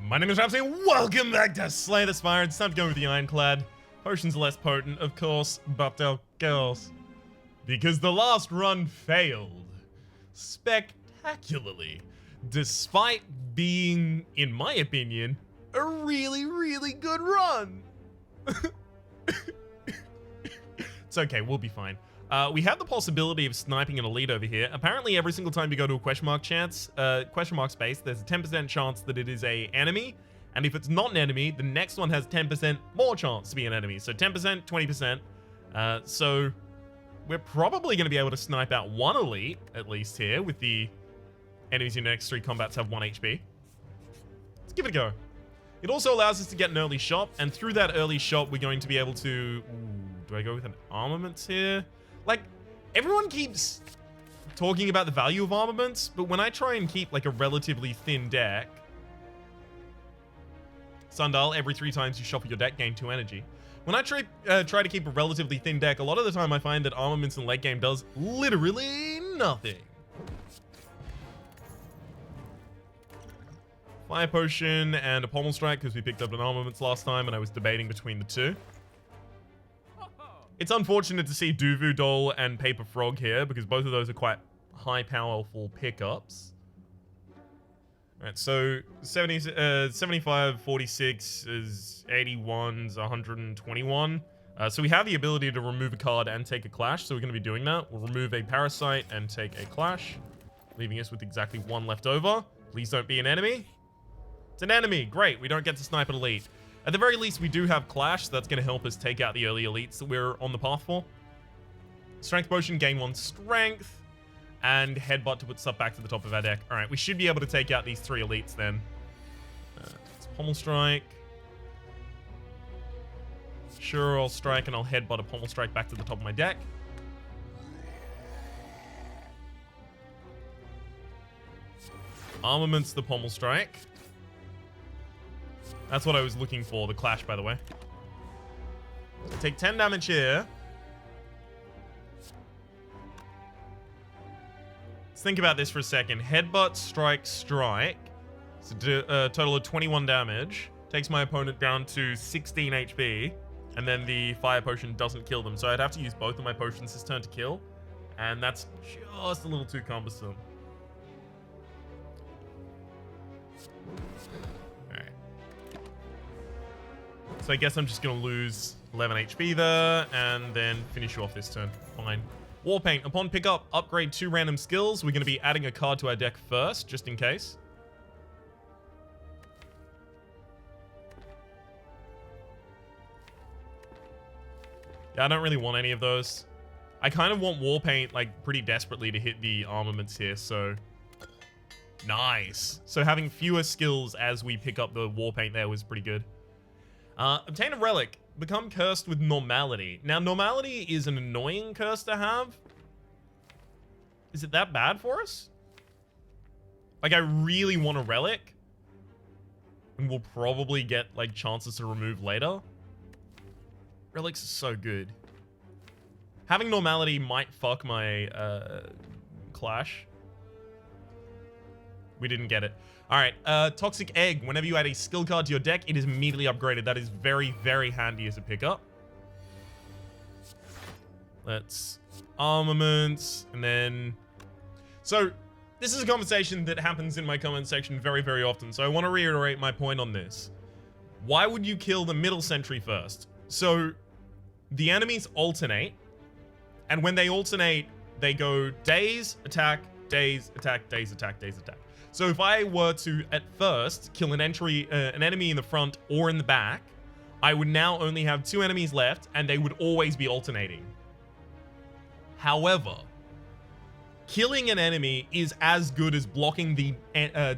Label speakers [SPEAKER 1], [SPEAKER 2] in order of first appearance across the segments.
[SPEAKER 1] My name is Rhapsody and welcome back to Slay the Spire. It's time to go with the Ironclad. Potions are less potent, of course, but they'll girls. Because the last run failed. Spectacularly. Despite being, in my opinion, a really, really good run. It's okay, we'll be fine. We have the possibility of sniping an elite over here. Apparently, every single time you go to a question mark space, there's a 10% chance that it is a enemy. And if it's not an enemy, the next one has 10% more chance to be an enemy. So 10%, 20%. So we're probably going to be able to snipe out one elite, at least here, with the enemies in the next 3 combats have 1 HP. Let's give it a go. It also allows us to get an early shot, and through that early shot, we're going to be able to... Ooh, do I go with an armaments here? Like, everyone keeps talking about the value of armaments, but when I try and keep, like, a relatively thin deck... Sundial, every 3 times you shuffle your deck, gain 2 energy. When I try to keep a relatively thin deck, a lot of the time I find that armaments in late game does literally nothing. Fire Potion and a Pommel Strike, because we picked up an armaments last time and I was debating between the 2. It's unfortunate to see Duvu Doll and Paper Frog here, because both of those are quite high powerful pickups. Alright, so 75, 46 is 81's 121. So we have the ability to remove a card and take a clash, so we're going to be doing that. We'll remove a Parasite and take a clash, leaving us with exactly 1 left over. Please don't be an enemy. It's an enemy. Great. We don't get to snipe an elite. At the very least, we do have Clash, so that's going to help us take out the early elites that we're on the path for. Strength Potion, gain 1 strength, and Headbutt to put stuff back to the top of our deck. All right, we should be able to take out these 3 elites then. It's Pommel Strike. Sure, I'll strike and I'll Headbutt a Pommel Strike back to the top of my deck. Armaments the Pommel Strike. That's what I was looking for, the Clash, by the way. So take 10 damage here. Let's think about this for a second. Headbutt, strike, strike. So a total of 21 damage. Takes my opponent down to 16 HP. And then the Fire Potion doesn't kill them. So I'd have to use both of my potions this turn to kill. And that's just a little too cumbersome. So I guess I'm just going to lose 11 HP there, and then finish you off this turn. Fine. Warpaint. Upon pickup, upgrade 2 random skills. We're going to be adding a card to our deck first, just in case. Yeah, I don't really want any of those. I kind of want Warpaint, like, pretty desperately to hit the armaments here, so... Nice. So having fewer skills as we pick up the Warpaint there was pretty good. Obtain a relic. Become cursed with normality. Now, normality is an annoying curse to have. Is it that bad for us? Like, I really want a relic. And we'll probably get, like, chances to remove later. Relics are so good. Having normality might fuck my, Clash. We didn't get it. Alright, Toxic Egg. Whenever you add a skill card to your deck, it is immediately upgraded. That is very, very handy as a pickup. Let's... Armaments, and then... So, this is a conversation that happens in my comment section very, very often, so I want to reiterate my point on this. Why would you kill the middle sentry first? So, the enemies alternate, and when they alternate, they go daze, attack, daze, attack, daze, attack, daze, attack. So if I were to, at first, kill an enemy in the front or in the back, I would now only have 2 enemies left, and they would always be alternating. However, killing an enemy is as good as blocking the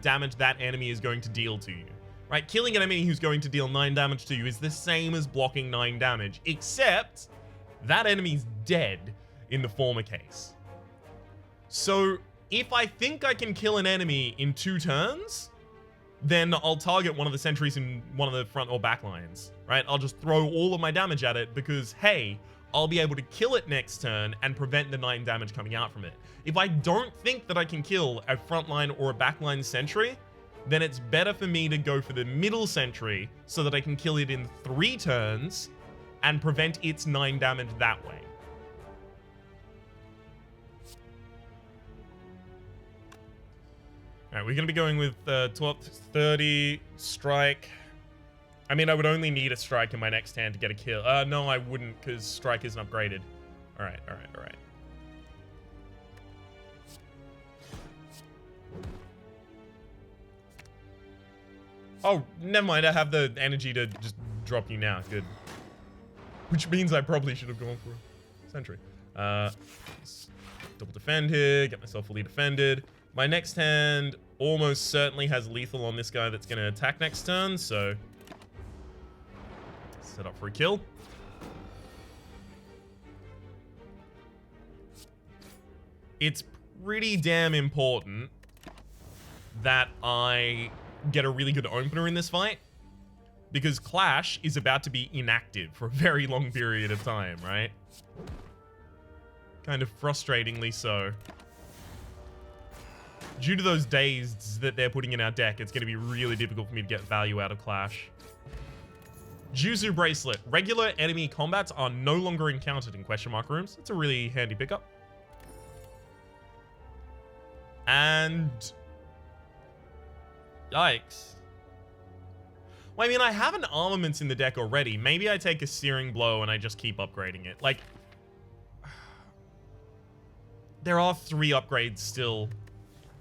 [SPEAKER 1] damage that enemy is going to deal to you. Right? Killing an enemy who's going to deal 9 damage to you is the same as blocking 9 damage, except that enemy's dead in the former case. So... if I think I can kill an enemy in 2 turns, then I'll target one of the sentries in one of the front or back lines, right? I'll just throw all of my damage at it because, hey, I'll be able to kill it next turn and prevent the 9 damage coming out from it. If I don't think that I can kill a frontline or a backline sentry, then it's better for me to go for the middle sentry so that I can kill it in 3 turns and prevent its 9 damage that way. Alright, we're going to be going with 12, 30, strike. I mean, I would only need a strike in my next hand to get a kill. No, I wouldn't, because strike isn't upgraded. Alright. Oh, never mind. I have the energy to just drop you now. Good. Which means I probably should have gone for a sentry. Double defend here. Get myself fully defended. My next hand almost certainly has lethal on this guy that's going to attack next turn, so set up for a kill. It's pretty damn important that I get a really good opener in this fight, because Clash is about to be inactive for a very long period of time, right? Kind of frustratingly so. Due to those days that they're putting in our deck, it's going to be really difficult for me to get value out of Clash. Juzu Bracelet. Regular enemy combats are no longer encountered in question mark rooms. It's a really handy pickup. And yikes. Well, I mean, I have an armaments in the deck already. Maybe I take a Searing Blow and I just keep upgrading it. Like, there are 3 upgrades still.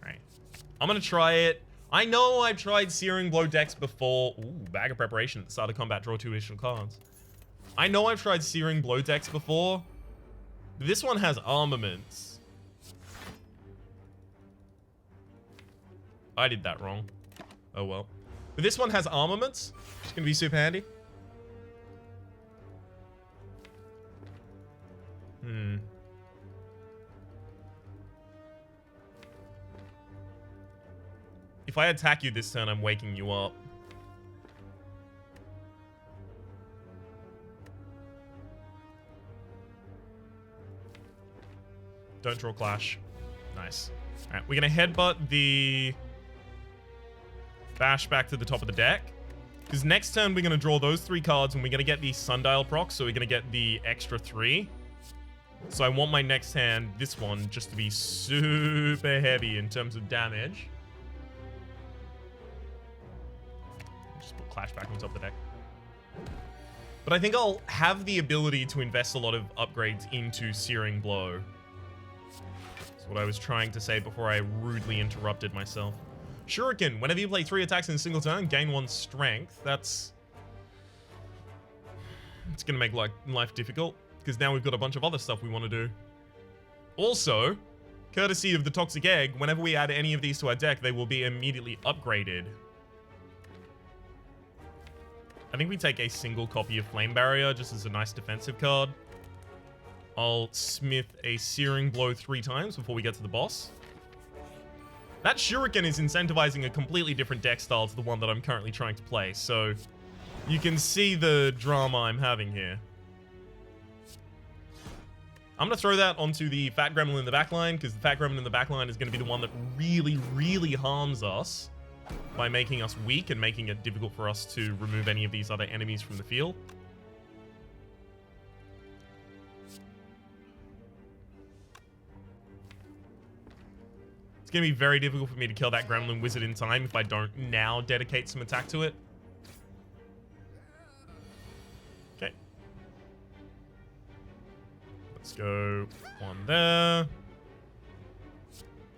[SPEAKER 1] Right. I'm going to try it. I know I've tried Searing Blow decks before. Ooh, Bag of Preparation at the start of combat. Draw 2 additional cards. I know I've tried Searing Blow decks before. This one has armaments. I did that wrong. Oh well. But this one has armaments. It's going to be super handy. If I attack you this turn, I'm waking you up. Don't draw Clash. Nice. Alright, we're going to headbutt the Bash back to the top of the deck. Because next turn, we're going to draw those 3 cards, and we're going to get the Sundial proc, so we're going to get the extra 3. So I want my next hand, this one, just to be super heavy in terms of damage. Just put Clash back on top of the deck. But I think I'll have the ability to invest a lot of upgrades into Searing Blow. That's what I was trying to say before I rudely interrupted myself. Shuriken. Whenever you play 3 attacks in a single turn, gain 1 strength. It's going to make life difficult, because now we've got a bunch of other stuff we want to do. Also, courtesy of the Toxic Egg, whenever we add any of these to our deck, they will be immediately upgraded. I think we take a single copy of Flame Barrier just as a nice defensive card. I'll smith a Searing Blow 3 times before we get to the boss. That Shuriken is incentivizing a completely different deck style to the one that I'm currently trying to play, so you can see the drama I'm having here. I'm going to throw that onto the Fat Gremlin in the backline, because the Fat Gremlin in the backline is going to be the one that really, really harms us by making us weak and making it difficult for us to remove any of these other enemies from the field. It's going to be very difficult for me to kill that Gremlin Wizard in time if I don't now dedicate some attack to it. Okay. Let's go 1 there.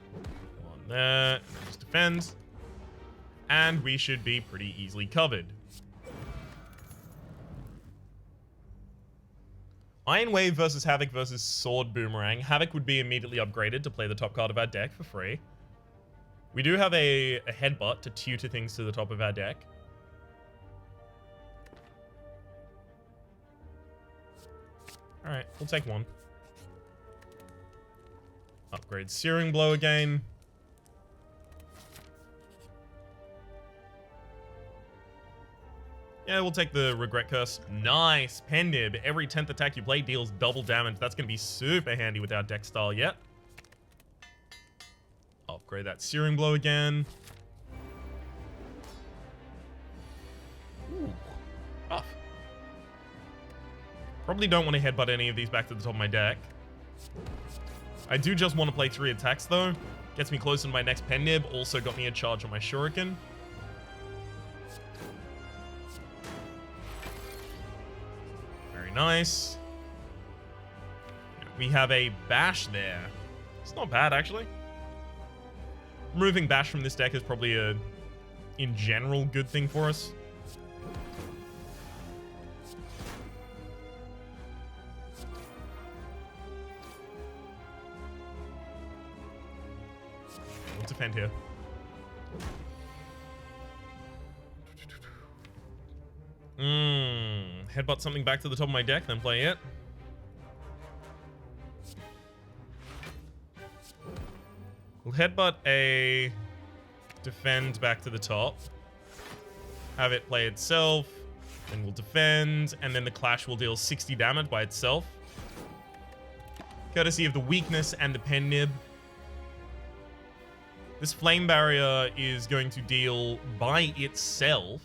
[SPEAKER 1] 1 there. And then just defend. And we should be pretty easily covered. Iron Wave versus Havoc versus Sword Boomerang. Havoc would be immediately upgraded to play the top card of our deck for free. We do have a Headbutt to tutor things to the top of our deck. Alright, we'll take 1. Upgrade Searing Blow again. Yeah, we'll take the Regret Curse. Nice! Pendib. Every 10th attack you play deals double damage. That's going to be super handy with our deck style yet. Upgrade that Searing Blow again. Probably don't want to headbutt any of these back to the top of my deck. I do just want to play 3 attacks, though. Gets me closer to my next pen nib. Also got me a charge on my shuriken. Very nice. We have a bash there. It's not bad, actually. Removing bash from this deck is probably a, in general, good thing for us. We'll defend here. Headbutt something back to the top of my deck, then play it. We'll headbutt a defend back to the top. Have it play itself. Then we'll defend. And then the clash will deal 60 damage by itself. Courtesy of the weakness and the pen nib. This flame barrier is going to deal by itself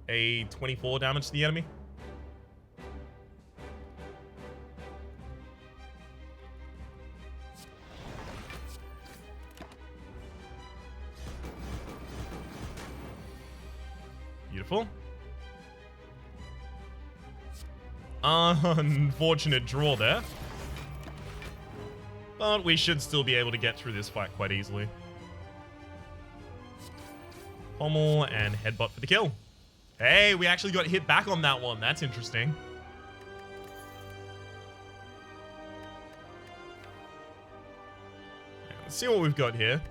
[SPEAKER 1] a 24 damage to the enemy. Beautiful. Unfortunate draw there. But we should still be able to get through this fight quite easily. Pommel and headbutt for the kill. Hey, we actually got hit back on that one. That's interesting. Let's see what we've got here.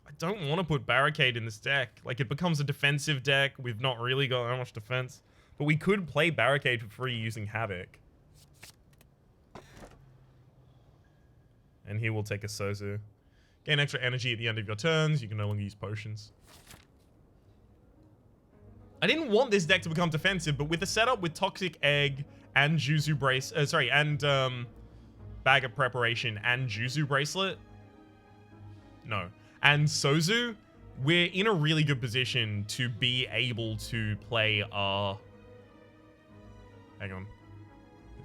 [SPEAKER 1] I don't want to put Barricade in this deck. Like, it becomes a defensive deck. We've not really got that much defense. But we could play Barricade for free using Havoc. And he will take a Sozu. Gain extra energy at the end of your turns. You can no longer use potions. I didn't want this deck to become defensive, but with a setup with Toxic Egg and Juzu Brace... Bag of Preparation and Juzu Bracelet... No. And Sozu, we're in a really good position to be able to play our... Hang on.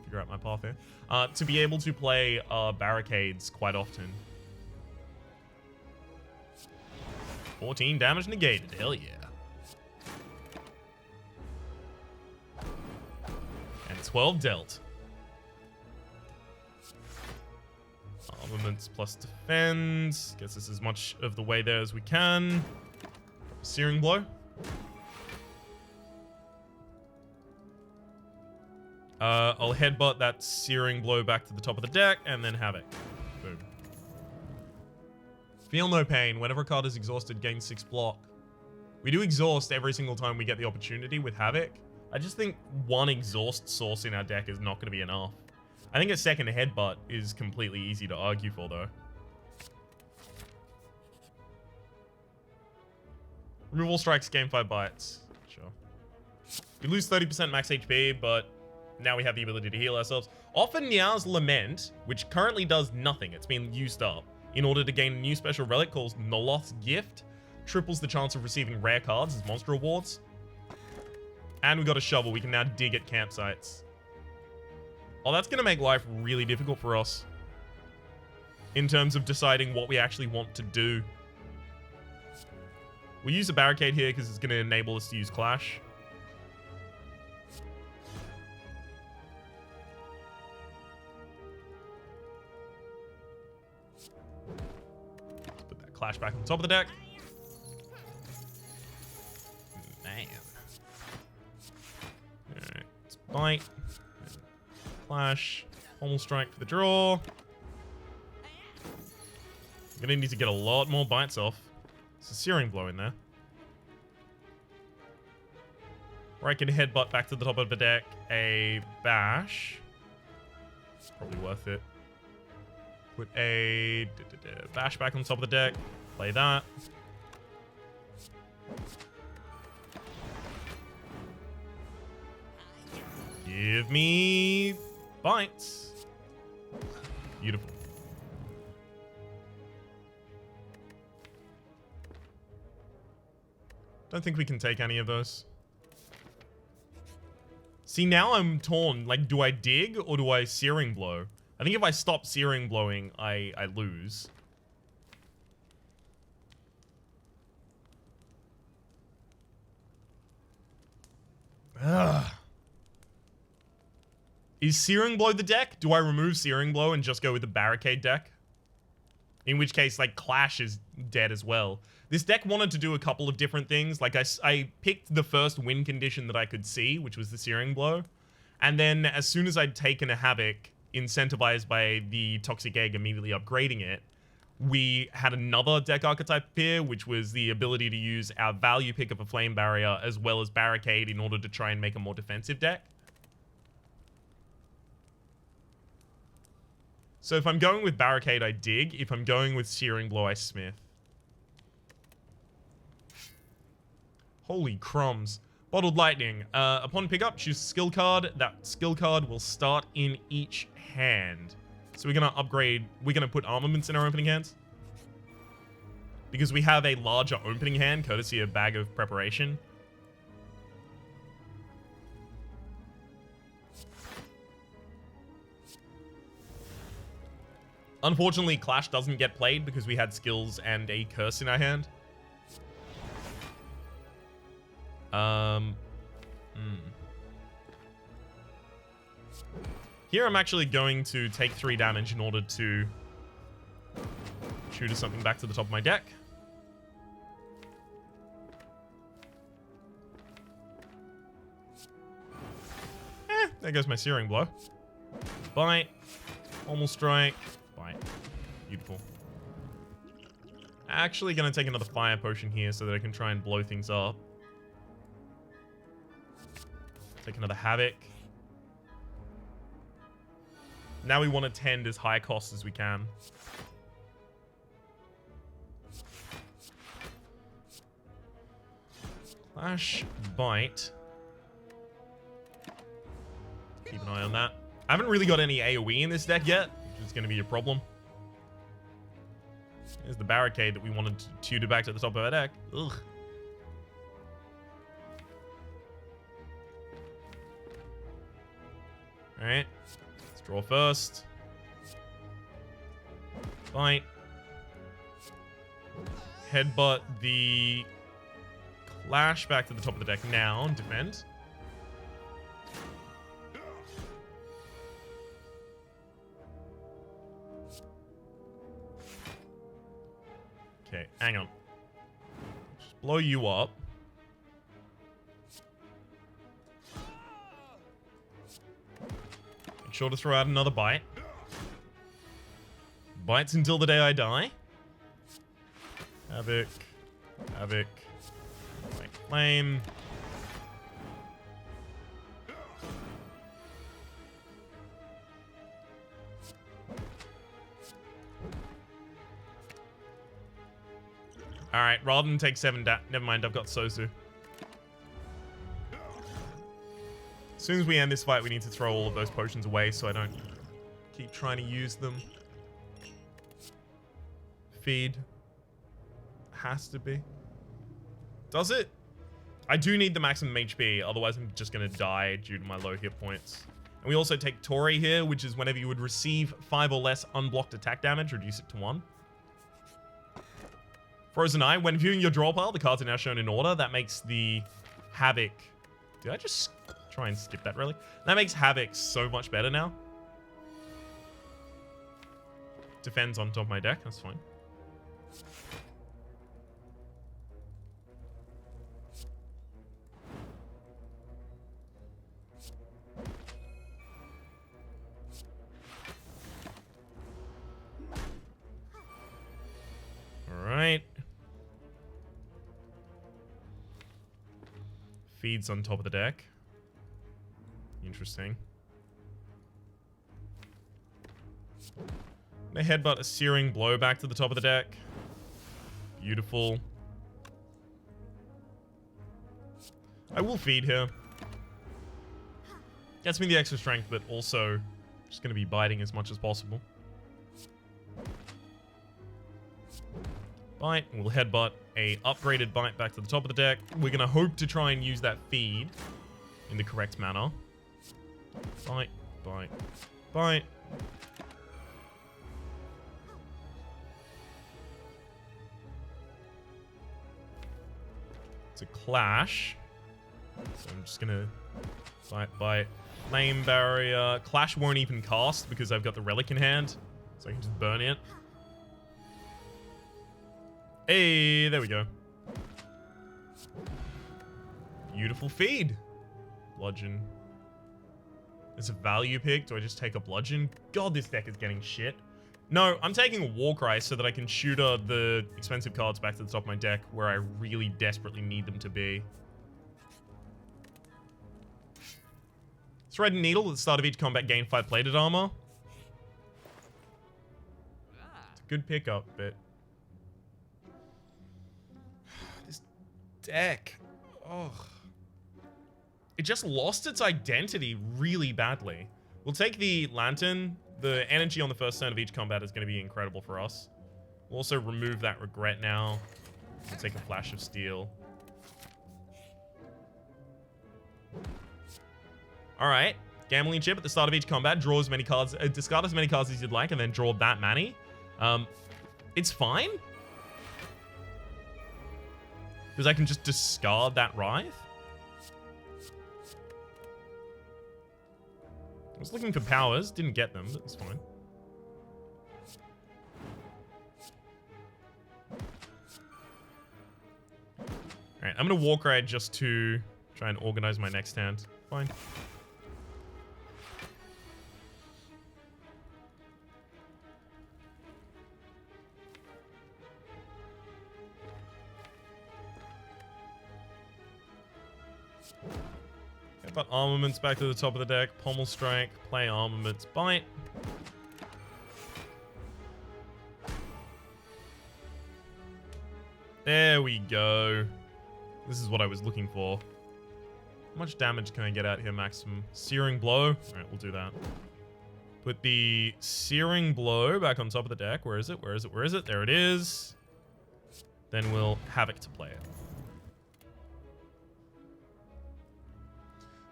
[SPEAKER 1] Figure out my path here. To be able to play barricades quite often. 14 damage negated. Hell yeah. And 12 dealt. Armaments plus defend. Gets us as much of the way there as we can. Searing Blow. I'll headbutt that Searing Blow back to the top of the deck, and then Havoc. Boom. Feel no pain. Whenever a card is exhausted, gain 6 block. We do exhaust every single time we get the opportunity with Havoc. I just think one exhaust source in our deck is not going to be enough. I think a second headbutt is completely easy to argue for, though. Removal strikes, gain 5 bites. Sure. We lose 30% max HP, but now we have the ability to heal ourselves. Often Nia's Lament, which currently does nothing, it's been used up, in order to gain a new special relic called Noloth's Gift. Triples the chance of receiving rare cards as monster rewards. And we got a shovel, we can now dig at campsites. Oh, that's going to make life really difficult for us. In terms of deciding what we actually want to do. We'll use a barricade here because it's going to enable us to use Clash. Let's put that Clash back on top of the deck. Man. Alright, let's bite. Clash. Pommel strike for the draw. I'm gonna need to get a lot more bites off. There's a Searing Blow in there. Or I can headbutt back to the top of the deck a bash. It's probably worth it. Put a bash back on top of the deck. Play that. Give me bites. Beautiful. Don't think we can take any of those. See, now I'm torn. Like, do I dig or do I Searing Blow? I think if I stop Searing Blowing, I lose. Ugh. Is Searing Blow the deck? Do I remove Searing Blow and just go with the Barricade deck? In which case, like, Clash is dead as well. This deck wanted to do a couple of different things. Like, I picked the first win condition that I could see, which was the Searing Blow. And then, as soon as I'd taken a Havoc, incentivized by the Toxic Egg immediately upgrading it, we had another deck archetype appear, which was the ability to use our value pick of a Flame Barrier as well as Barricade in order to try and make a more defensive deck. So if I'm going with Barricade, I dig. If I'm going with Searing Blow, I Smith. Holy crumbs. Bottled Lightning. Upon pickup, choose a skill card. That skill card will start in each hand. So we're going to upgrade. We're going to put armaments in our opening hands. Because we have a larger opening hand, courtesy of Bag of Preparation. Unfortunately, Clash doesn't get played because we had skills and a curse in our hand. Here I'm actually going to take 3 damage in order to shoot something back to the top of my deck. There goes my Searing Blow. Bite. Normal Strike. Bite. Beautiful. Actually gonna take another Fire Potion here so that I can try and blow things up. Take another Havoc. Now we want to tend as high cost as we can. Clash, Bite. Keep an eye on that. I haven't really got any AoE in this deck yet, which is going to be a problem. There's the Barricade that we wanted to tutor back to the top of our deck. Ugh. Alright. Let's draw first. Bite. Headbutt the Clash back to the top of the deck now and defend. Okay, hang on. Just blow you up. Make sure to throw out another bite. Bites until the day I die. Havoc. Havoc. Like flame. Alright, rather than take 7 never mind, I've got Sosu. As soon as we end this fight, we need to throw all of those potions away so I don't keep trying to use them. Feed. Has to be. Does it? I do need the maximum HP, otherwise I'm just going to die due to my low hit points. And we also take Tori here, which is whenever you would receive 5 or less unblocked attack damage, reduce it to 1. Frozen Eye. When viewing your draw pile, the cards are now shown in order. That makes the Havoc... Did I just try and skip that, really? That makes Havoc so much better now. Defends on top of my deck. That's fine. Alright. Feeds on top of the deck. Interesting. They headbutt a Searing Blow back to the top of the deck. Beautiful. I will feed here. Gets me the extra strength, but also just going to be biting as much as possible. Bite. We'll headbutt a upgraded bite back to the top of the deck. We're going to hope to try and use that feed in the correct manner. Bite, bite, bite. It's a clash. So I'm just going to bite, bite. Flame barrier. Clash won't even cast because I've got the relic in hand. So I can just burn it. Hey, there we go. Beautiful feed. Bludgeon. It's a value pick. Do I just take a bludgeon? God, this deck is getting shit. No, I'm taking a Warcry so that I can shoot the expensive cards back to the top of my deck where I really desperately need them to be. Thread and Needle at the start of each combat gain 5 plated armor. It's a good pickup, but... this deck... oh... it just lost its identity really badly. We'll take the Lantern. The energy on the first turn of each combat is going to be incredible for us. We'll also remove that Regret now. We'll take a Flash of Steel. Alright. Gambling Chip at the start of each combat. Draw as many cards, discard as many cards as you'd like, and then draw that many. It's fine. Because I can just discard that Writhe. I was looking for powers, didn't get them, but it's fine. Alright, I'm gonna walk ride just to try and organize my next hand. Fine. But armaments back to the top of the deck. Pommel Strike, play armaments, bite. There we go. This is what I was looking for. How much damage can I get out here maximum? Searing Blow. Alright, we'll do that. Put the Searing Blow back on top of the deck. Where is it? Where is it? Where is it? There it is. Then we'll Havoc to play it.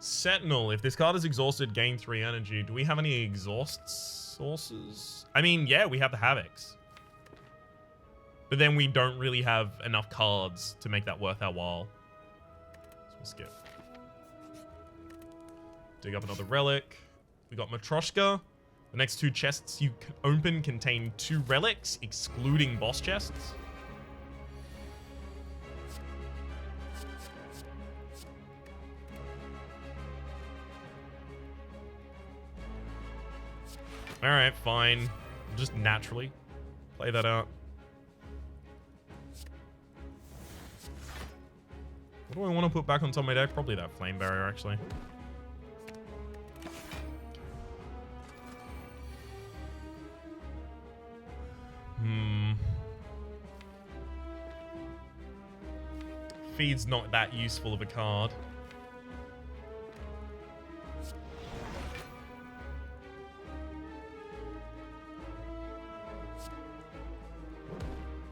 [SPEAKER 1] Sentinel. If this card is exhausted, gain 3 energy. Do we have any exhaust sources? I mean, yeah, we have the Havocs. But then we don't really have enough cards to make that worth our while. So we'll skip. Dig up another relic. We got Matryoshka. The next 2 chests you open contain 2 relics, excluding boss chests. Alright, fine. Just naturally play that out. What do I want to put back on top of my deck? Probably that Flame Barrier, actually. Feed's not that useful of a card.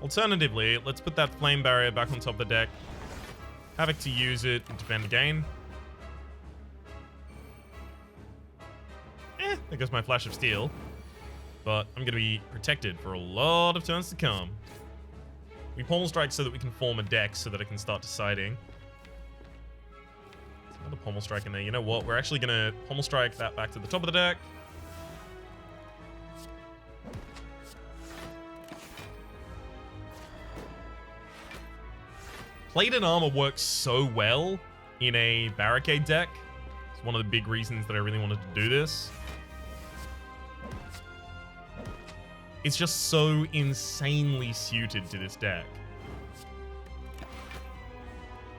[SPEAKER 1] Alternatively, let's put that Flame Barrier back on top of the deck. Havoc to use it and defend again. There goes my Flash of Steel. But I'm going to be protected for a lot of turns to come. We Pommel Strike so that we can form a deck so that I can start deciding. There's another Pommel Strike in there. You know what? We're actually going to Pommel Strike that back to the top of the deck. Plated Armor works so well in a Barricade deck. It's one of the big reasons that I really wanted to do this. It's just so insanely suited to this deck.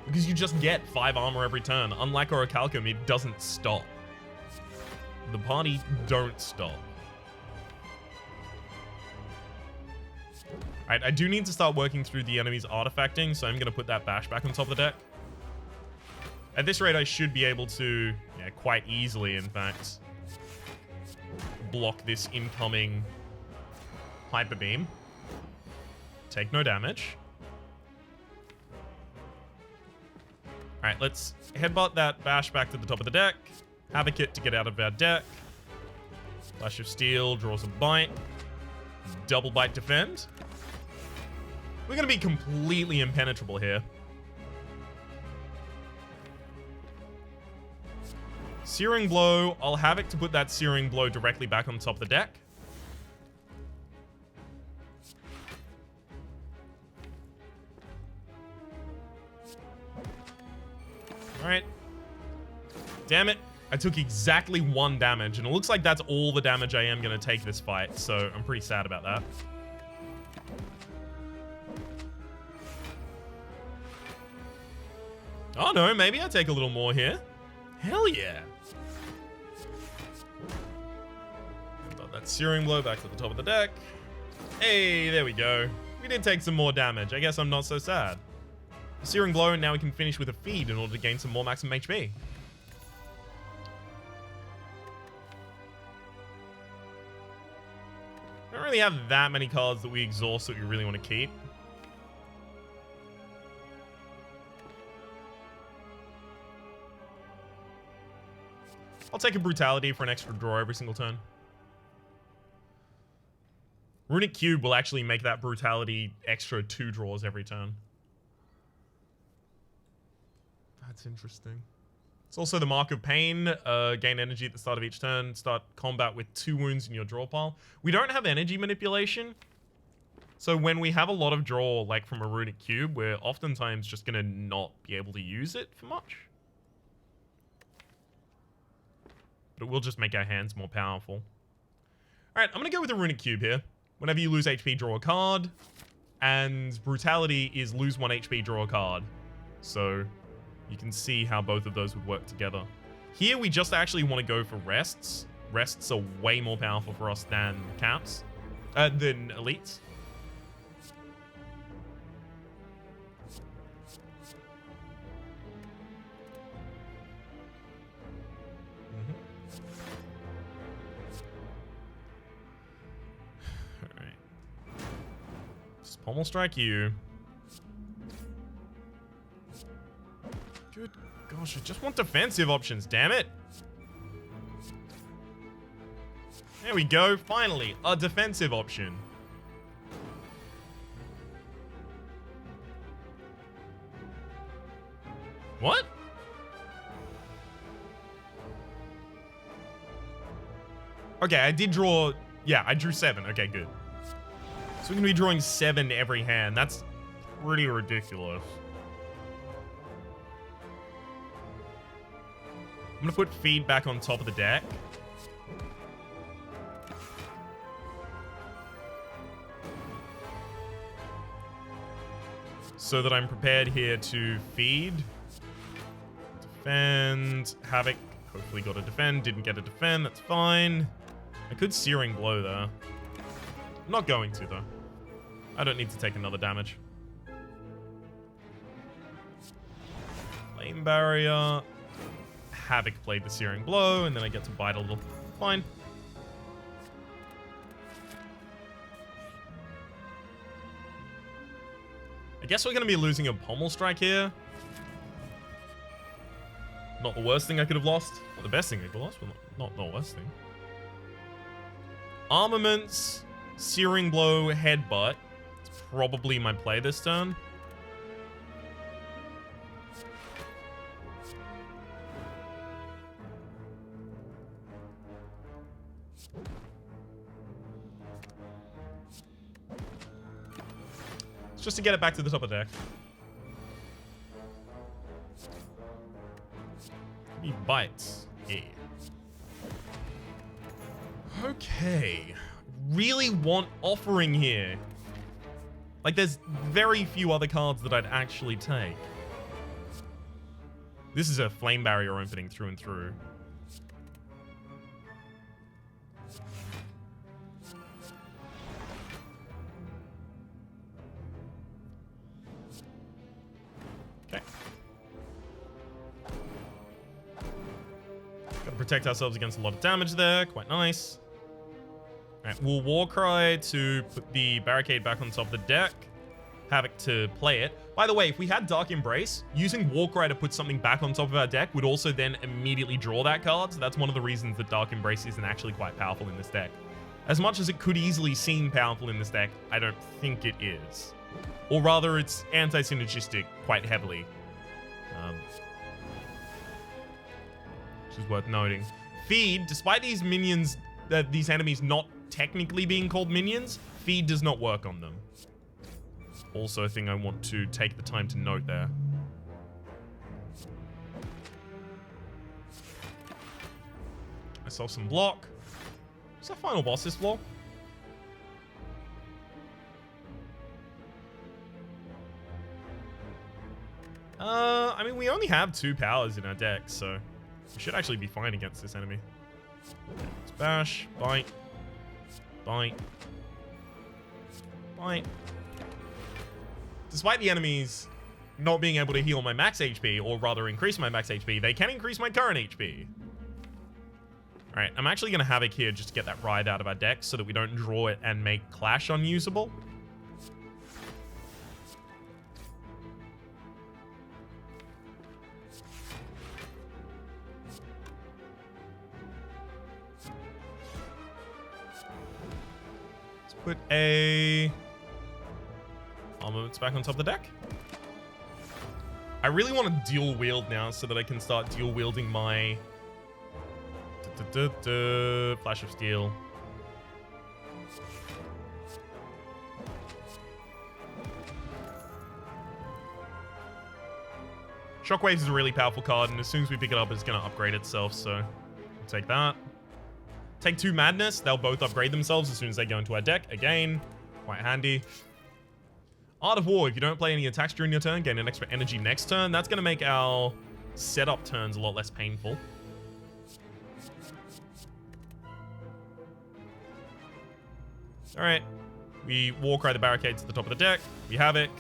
[SPEAKER 1] Because you just get 5 armor every turn. Unlike Orichalcum, it doesn't stop. The party don't stop. Alright, I do need to start working through the enemy's artifacting, so I'm going to put that Bash back on top of the deck. At this rate, I should be able to, quite easily, in fact, block this incoming Hyper Beam. take no damage. Alright, let's headbutt that bash back to the top of the deck. Havoc it to get out of our deck. Flash of Steel draws a bite. Double bite defend. We're going to be completely impenetrable here. Searing Blow. I'll Havoc to put that Searing Blow directly back on top of the deck. Alright. Damn it. I took exactly 1 damage, and it looks like that's all the damage I am going to take this fight, so I'm pretty sad about that. Oh no, maybe I take a little more here. Hell yeah. Got that Searing Blow back to the top of the deck. Hey, there we go. We did take some more damage. I guess I'm not so sad. Searing Blow, and now we can finish with a feed in order to gain some more maximum HP. Don't really have that many cards that we exhaust that we really want to keep. I'll take a Brutality for an extra draw every single turn. Runic Cube will actually make that Brutality extra 2 draws every turn. That's interesting. It's also the Mark of Pain. Gain energy at the start of each turn. Start combat with 2 wounds in your draw pile. We don't have energy manipulation. So when we have a lot of draw, like from a Runic Cube, we're oftentimes just going to not be able to use it for much. But it will just make our hands more powerful. Alright, I'm going to go with a Runic Cube here. Whenever you lose HP, draw a card. And Brutality is lose 1 HP, draw a card. So you can see how both of those would work together. Here, we just actually want to go for rests. Rests are way more powerful for us than caps. Than elites. Pommel strike you. Good gosh, I just want defensive options, damn it. There we go, finally, a defensive option. What? Okay, I did draw... Yeah, I drew 7. Okay, good. So we're going to be drawing 7 every hand. That's pretty ridiculous. I'm going to put feed back on top of the deck. So that I'm prepared here to feed. Defend. Havoc. Hopefully got a defend. Didn't get a defend. That's fine. I could Searing Blow there. I'm not going to, though. I don't need to take another damage. Flame Barrier. Havoc played the Searing Blow, and then I get to bite a little. Fine. I guess we're going to be losing a Pommel Strike here. Not the worst thing I could have lost. Not the best thing I could have lost, but not the worst thing. Armaments, Searing Blow, Headbutt. It's probably my play this turn. It's just to get it back to the top of the deck. He bites. Yeah. Okay. Really want Offering here. Like, there's very few other cards that I'd actually take. This is a Flame Barrier opening through and through. Okay. Gotta protect ourselves against a lot of damage there. Quite nice. Alright, we'll Warcry to put the barricade back on top of the deck. Havoc to play it. By the way, if we had Dark Embrace, using Warcry to put something back on top of our deck would also then immediately draw that card, so that's one of the reasons that Dark Embrace isn't actually quite powerful in this deck. As much as it could easily seem powerful in this deck, I don't think it is. Or rather, it's anti-synergistic quite heavily. Which is worth noting. Feed, despite these minions, these enemies not technically being called minions, Feed does not work on them. Also a thing I want to take the time to note there. Get myself some block. What's our final boss this floor? I mean, we only have 2 powers in our deck, so we should actually be fine against this enemy. Let's bash, bite, bite, bite. Despite the enemies not being able to heal my max HP, or rather increase my max HP, they can increase my current HP. Alright, I'm actually going to Havoc here just to get that ride out of our deck so that we don't draw it and make Clash unusable. Let's put a... Armaments back on top of the deck. I really want to dual wield now so that I can start dual wielding my Flash of Steel. Shockwaves is a really powerful card, and as soon as we pick it up, it's going to upgrade itself, so we'll take that. Take 2 Madness. They'll both upgrade themselves as soon as they go into our deck. Again, quite handy. Art of War, if you don't play any attacks during your turn, gain an extra energy next turn. That's going to make our setup turns a lot less painful. Alright. We Warcry the barricades to the top of the deck. We Havoc.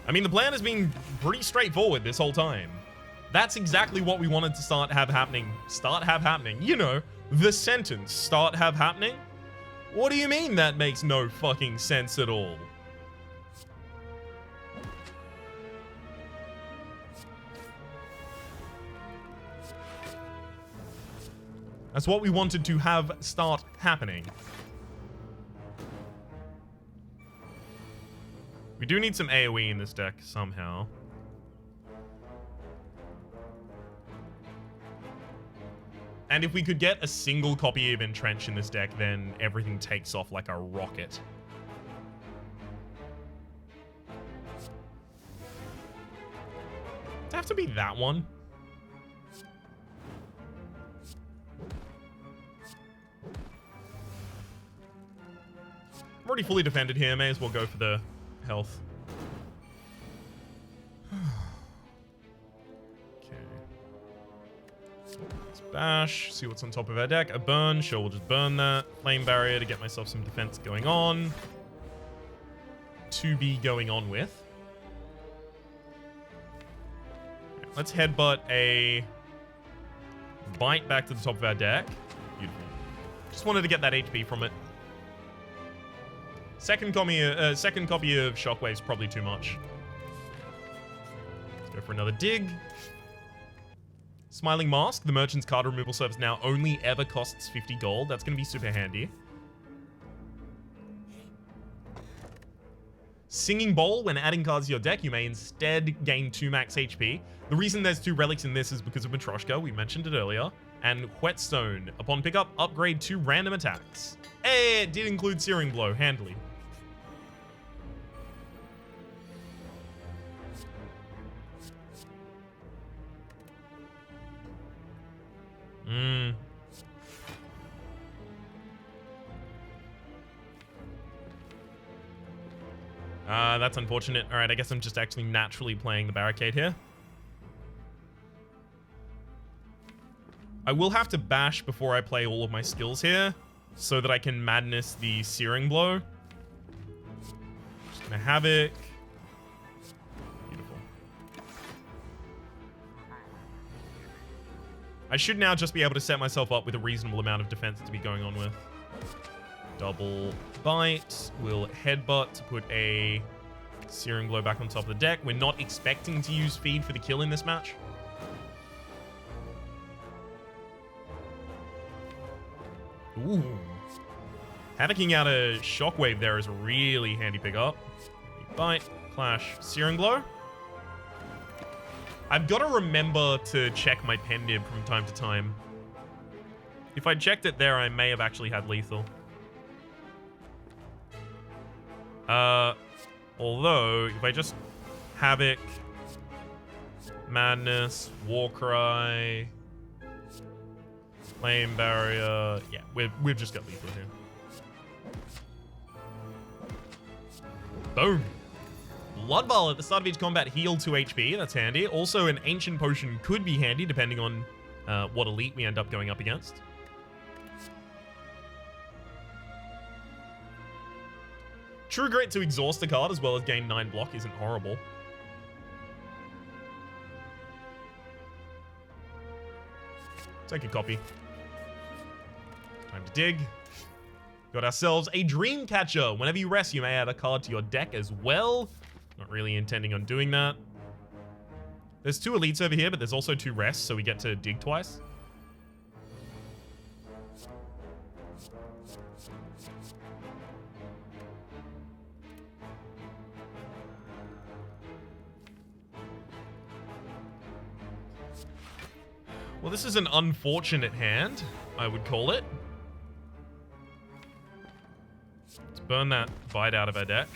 [SPEAKER 1] I mean, the plan has been pretty straightforward this whole time. That's exactly what we wanted to start have happening. Start have happening. You know, the sentence, start have happening? What do you mean that makes no fucking sense at all? That's what we wanted to have start happening. We do need some AoE in this deck somehow. And if we could get a single copy of Entrench in this deck, then everything takes off like a rocket. Does it have to be that one? I'm already fully defended here. May as well go for the health. Okay. Let's bash. See what's on top of our deck. A burn. Sure, we'll just burn that. Flame barrier to get myself some defense going on. To be going on with. Right, let's headbutt a bite back to the top of our deck. Beautiful. Just wanted to get that HP from it. Second copy of Shockwave's probably too much. Let's go for another dig. Smiling Mask. The Merchant's card removal service now only ever costs 50 gold. That's going to be super handy. Singing Bowl. When adding cards to your deck, you may instead gain 2 max HP. The reason there's 2 relics in this is because of Matryoshka. We mentioned it earlier. And Whetstone. Upon pickup, upgrade 2 random attacks. Hey, it did include Searing Blow. Handily. That's unfortunate. Alright, I guess I'm just actually naturally playing the barricade here. I will have to bash before I play all of my skills here, so that I can madness the Searing Blow. Just gonna Havoc. Beautiful. I should now just be able to set myself up with a reasonable amount of defense to be going on with. Double bite. We'll headbutt to put a Searing Blow back on top of the deck. We're not expecting to use feed for the kill in this match. Ooh. Havocing out a Shockwave there is a really handy pickup. Bite, Clash, Searing Blow. I've got to remember to check my Pendib from time to time. If I checked it there, I may have actually had lethal. Although, if I just Havoc, Madness, Warcry, Flame Barrier, yeah, we've just got lethal here. Boom. Blood Vial at the start of each combat heal 2 HP. That's handy. Also, an Ancient Potion could be handy depending on what elite we end up going up against. True Grit to exhaust a card as well as gain 9 block isn't horrible. Take a copy. Time to dig. Got ourselves a Dreamcatcher. Whenever you rest, you may add a card to your deck as well. Not really intending on doing that. There's 2 elites over here, but there's also 2 rests, so we get to dig twice. Well, this is an unfortunate hand, I would call it. Let's burn that Bite out of our deck.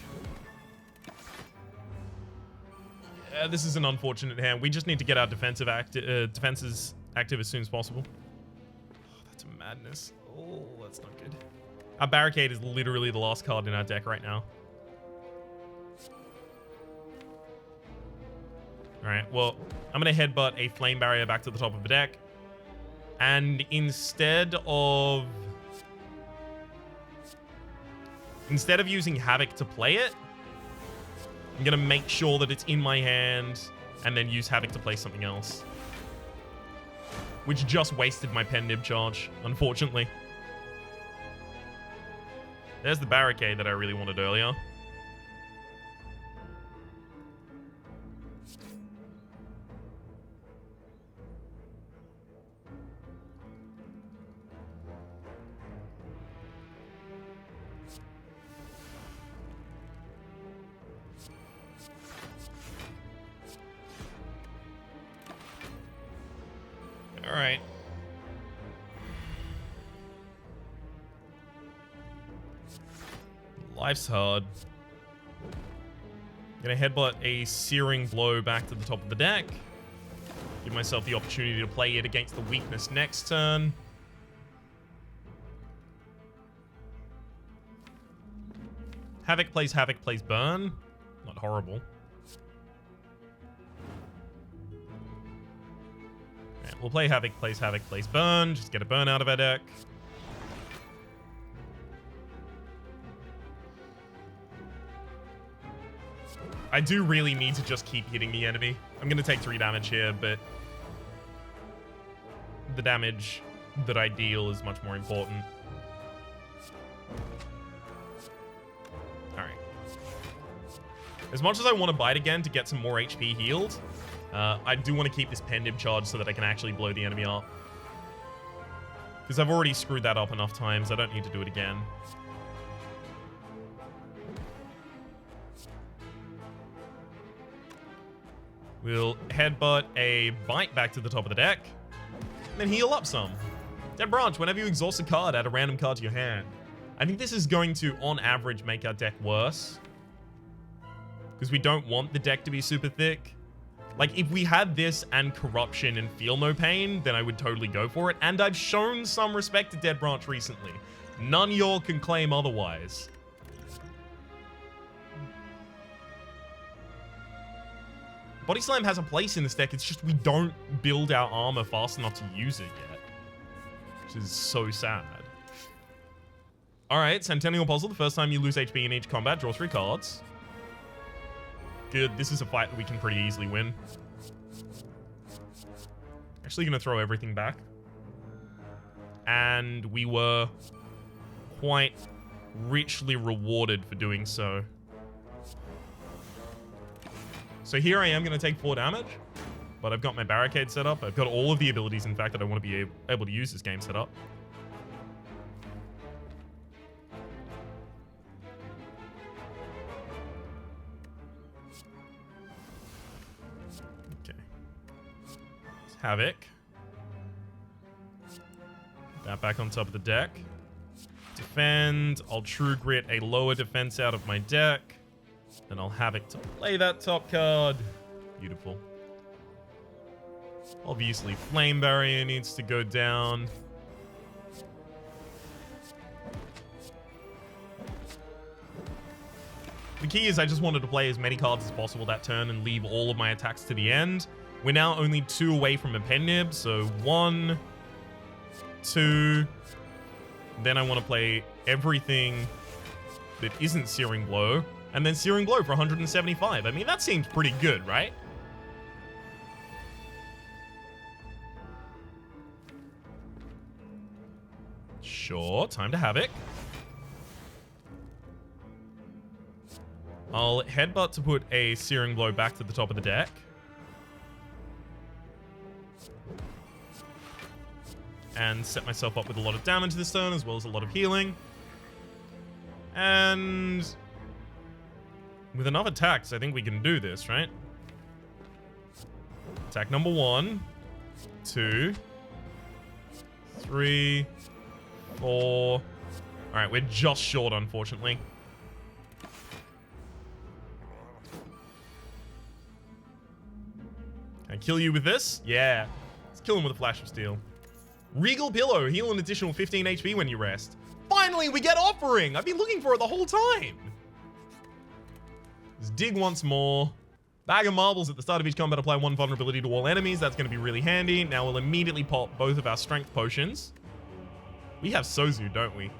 [SPEAKER 1] Yeah, this is an unfortunate hand. We just need to get our defenses active as soon as possible. Oh, that's a madness. Oh, that's not good. Our Barricade is literally the last card in our deck right now. Alright, well, I'm going to headbutt a Flame Barrier back to the top of the deck. And instead of using Havoc to play it, I'm going to make sure that it's in my hand and then use Havoc to play something else. Which just wasted my Pendib charge, unfortunately. There's the Barricade that I really wanted earlier. Alright. Life's hard. Gonna headbutt a Searing Blow back to the top of the deck. Give myself the opportunity to play it against the weakness next turn. Havoc plays Burn. Not horrible. We'll play Havoc, plays Burn. Just get a Burn out of our deck. I do really need to just keep hitting the enemy. I'm going to take 3 damage here, but the damage that I deal is much more important. Alright. As much as I want to bite again to get some more HP healed, I do want to keep this Pendib charged so that I can actually blow the enemy up. Because I've already screwed that up enough times, I don't need to do it again. We'll headbutt a Bite back to the top of the deck, and then heal up some. Dead Branch, whenever you exhaust a card, add a random card to your hand. I think this is going to, on average, make our deck worse. Because we don't want the deck to be super thick. Like, if we had this and Corruption and Feel No Pain, then I would totally go for it. And I've shown some respect to Dead Branch recently. None of y'all can claim otherwise. Body Slam has a place in this deck, it's just we don't build our armor fast enough to use it yet. Which is so sad. Alright, Centennial Puzzle. The first time you lose HP in each combat, draw 3 cards. Good, this is a fight that we can pretty easily win. Actually gonna throw everything back. And we were quite richly rewarded for doing so. So here I am going to take 4 damage, but I've got my barricade set up. I've got all of the abilities, in fact, that I want to be able to use this game set up. Okay. It's Havoc. That back on top of the deck. Defend. I'll True Grit a lower defense out of my deck. Then I'll Havoc to play that top card. Beautiful. Obviously, Flame Barrier needs to go down. The key is I just wanted to play as many cards as possible that turn and leave all of my attacks to the end. We're now only 2 away from a pen nib, so 1, 2. Then I want to play everything that isn't Searing Blow, and then Searing Blow for 175. I mean, that seems pretty good, right? Sure, time to Havoc. I'll Headbutt to put a Searing Blow back to the top of the deck. And set myself up with a lot of damage this turn, as well as a lot of healing. And with enough attacks, I think we can do this, right? Attack number 1, 2, 3, 4. Alright, we're just short, unfortunately. Can I kill you with this? Yeah. Let's kill him with a Flash of Steel. Regal Pillow. Heal an additional 15 HP when you rest. Finally, we get Offering! I've been looking for it the whole time! Let's dig once more. Bag of Marbles. At the start of each combat, apply 1 vulnerability to all enemies. That's going to be really handy. Now we'll immediately pop both of our Strength Potions. We have Sozu, don't we?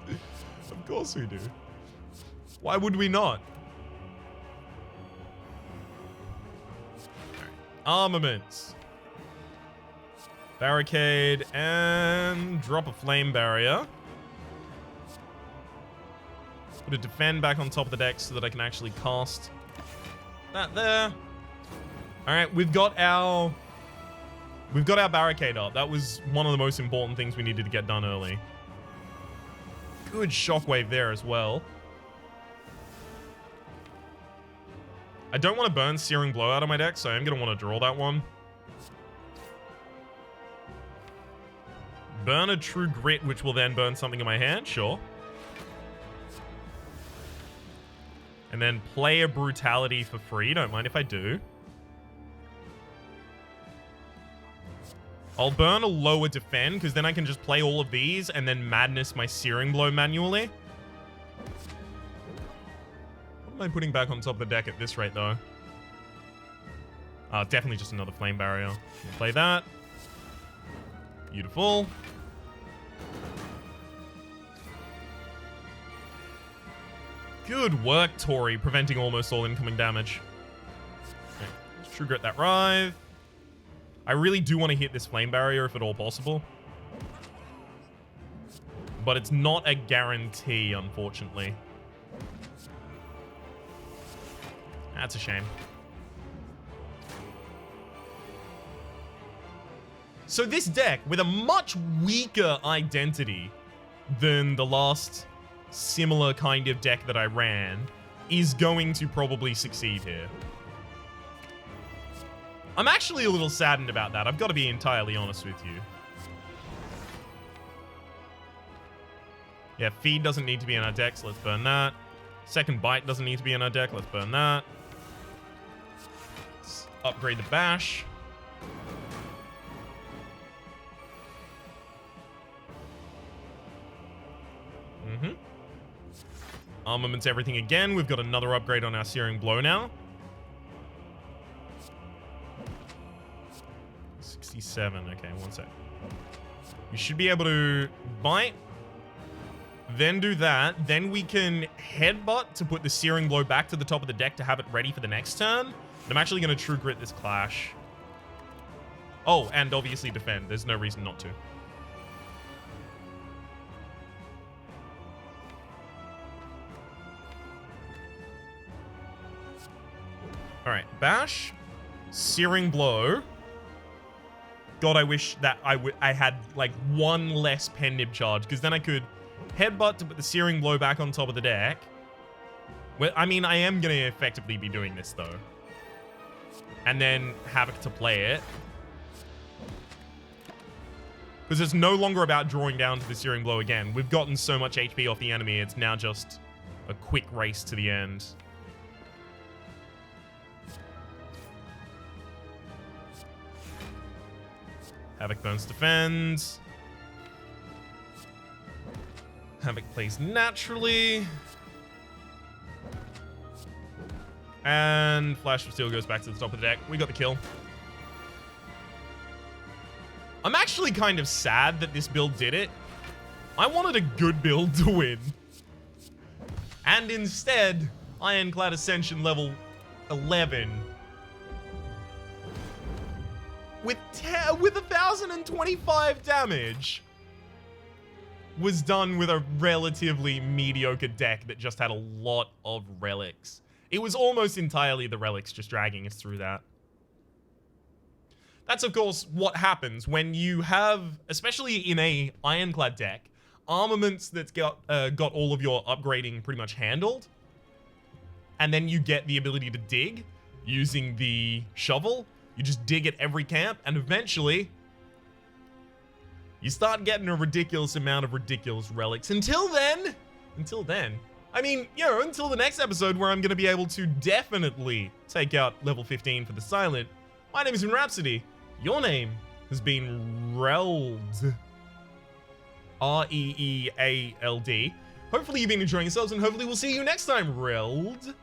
[SPEAKER 1] Of course we do. Why would we not? Armaments. Barricade and drop a Flame Barrier. Put a Defend back on top of the deck so that I can actually cast that there. Alright, we've got our barricade up. That was one of the most important things we needed to get done early. Good Shockwave there as well. I don't want to burn Searing Blow out of my deck, so I'm going to want to draw that one. Burn a True Grit, which will then burn something in my hand, sure. And then play a Brutality for free, don't mind if I do. I'll burn a lower Defend, because then I can just play all of these and then Madness my Searing Blow manually. What am I putting back on top of the deck at this rate, though? Definitely just another Flame Barrier. We'll play that. Beautiful. Good work, Tori, preventing almost all incoming damage. Okay, let's True Grit that Writhe. I really do want to hit this Flame Barrier if at all possible. But it's not a guarantee, unfortunately. That's a shame. So this deck, with a much weaker identity than the last similar kind of deck that I ran, is going to probably succeed here. I'm actually a little saddened about that. I've got to be entirely honest with you. Yeah, Feed doesn't need to be in our deck, so let's burn that. Second Bite doesn't need to be in our deck, let's burn that. Let's upgrade the Bash. Armaments everything again. We've got another upgrade on our Searing Blow now. 67. Okay, one sec. We should be able to bite, then do that. Then we can Headbutt to put the Searing Blow back to the top of the deck to have it ready for the next turn. And I'm actually going to True Grit this Clash. Oh, and obviously Defend. There's no reason not to. Alright, bash, searing blow. God, I wish that I had like one less pen nib charge, because then I could headbutt to put the searing blow back on top of the deck. Well, I mean, I am going to effectively be doing this though. And then Havoc to play it. Because it's no longer about drawing down to the searing blow again. We've gotten so much HP off the enemy, it's now just a quick race to the end. Havoc burns defends. Havoc plays naturally. And Flash of Steel goes back to the top of the deck. We got the kill. I'm actually kind of sad that this build did it. I wanted a good build to win. And instead, Ironclad Ascension level 11. With 1,025 damage. Was done with a relatively mediocre deck that just had a lot of relics. It was almost entirely the relics just dragging us through that. That's, of course, what happens when you have, especially in a Ironclad deck, armaments that's got all of your upgrading pretty much handled. And then you get the ability to dig using the shovel. You just dig at every camp, and eventually you start getting a ridiculous amount of ridiculous relics. Until then, I mean, you know, until the next episode where I'm going to be able to definitely take out level 15 for the Silent. My name is Rhapsody. Your name has been Reeld. R-E-E-A-L-D. Hopefully you've been enjoying yourselves, and hopefully we'll see you next time, Reeld.